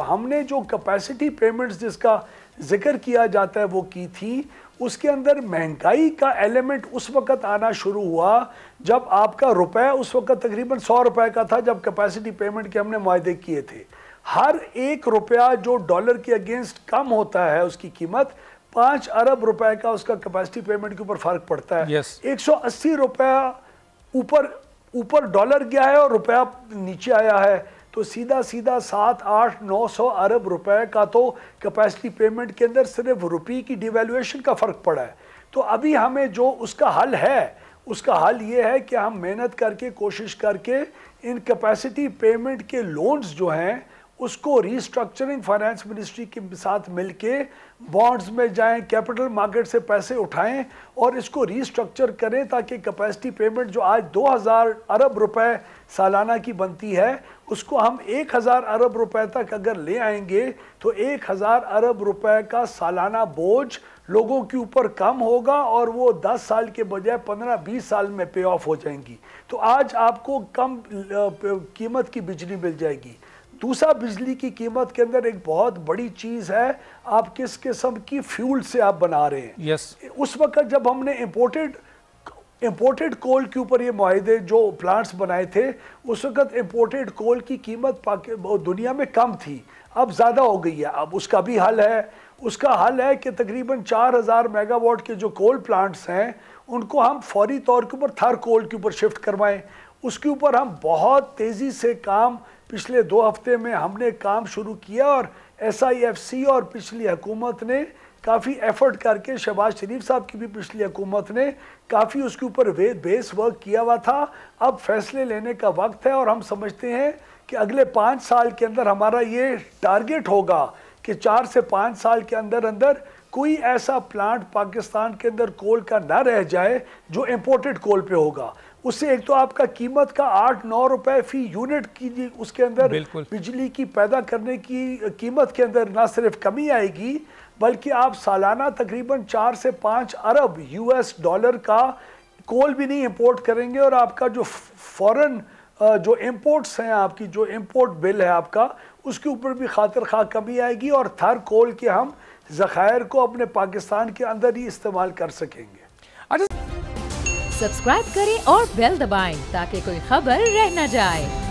हमने जो capacity payments जिसका जिक्र किया जाता है वो की थी, उसके अंदर महंगाई का एलिमेंट उस वक्त आना शुरू हुआ जब आपका रुपए उस वक्त तकरीबन 100 रुपए का था, जब कैपेसिटी पेमेंट के हमने मुआहदे किए थे। हर एक रुपया जो डॉलर के अगेंस्ट कम होता है उसकी कीमत 5 अरब रुपए का उसका कैपेसिटी पेमेंट के ऊपर फर्क पड़ता है। 180 रुपया ऊपर डॉलर गया है और रुपया नीचे आया है, तो सीधा 7, 8, 900 अरब रुपए का तो कैपेसिटी पेमेंट के अंदर सिर्फ रुपये की डिवैल्यूएशन का फ़र्क पड़ा है। तो अभी हमें जो उसका हल है, उसका हल ये है कि हम मेहनत करके कोशिश करके इन कैपेसिटी पेमेंट के लोन्स जो हैं उसको रीस्ट्रक्चरिंग फाइनेंस मिनिस्ट्री के साथ मिलके बॉन्ड्स में जाएं, कैपिटल मार्केट से पैसे उठाएं और इसको रीस्ट्रक्चर करें ताकि कैपेसिटी पेमेंट जो आज 2000 अरब रुपए सालाना की बनती है उसको हम 1000 अरब रुपए तक अगर ले आएंगे तो 1000 अरब रुपए का सालाना बोझ लोगों के ऊपर कम होगा और वो 10 साल के बजाय 15-20 साल में पे ऑफ हो जाएंगी। तो आज आपको कम कीमत की बिजली मिल जाएगी। दूसरा, बिजली की कीमत के अंदर एक बहुत बड़ी चीज़ है, आप किस किस्म की फ्यूल से आप बना रहे हैं। उस वक्त जब हमने इंपोर्टेड कोल के ऊपर ये मुआहदे जो प्लांट्स बनाए थे, उस वक्त इंपोर्टेड कोल की कीमत दुनिया में कम थी, अब ज़्यादा हो गई है। अब उसका भी हल है, उसका हल है कि तकरीबन 4000 मेगावाट के जो कोल प्लांट्स हैं उनको हम फौरी तौर के ऊपर थर कोल के ऊपर शिफ्ट करवाएं। उसके ऊपर हम बहुत तेज़ी से काम पिछले 2 हफ्ते में हमने काम शुरू किया और SIFC और पिछली हुकूमत ने काफ़ी एफर्ट करके, शहबाज शरीफ साहब की भी पिछली हुकूमत ने काफ़ी उसके ऊपर बेस वर्क किया हुआ था। अब फैसले लेने का वक्त है और हम समझते हैं कि अगले 5 साल के अंदर हमारा ये टारगेट होगा कि 4 से 5 साल के अंदर अंदर कोई ऐसा प्लांट पाकिस्तान के अंदर कोल का ना रह जाए जो इंपोर्टेड कोल पे होगा। उससे एक तो आपका कीमत का 8-9 रुपए फी यूनिट की उसके अंदर बिजली की पैदा करने की कीमत के अंदर ना सिर्फ कमी आएगी बल्कि आप सालाना तकरीबन 4 से 5 अरब US डॉलर का कोल भी नहीं इंपोर्ट करेंगे और आपका जो फॉरेन जो इंपोर्ट्स हैं, आपकी जो इंपोर्ट बिल है आपका, उसके ऊपर भी खातिर खा कमी आएगी और थर कोल के हम ज़खायर को अपने पाकिस्तान के अंदर ही इस्तेमाल कर सकेंगे। सब्सक्राइब करें और बेल दबाएं ताकि कोई खबर रह न जाए।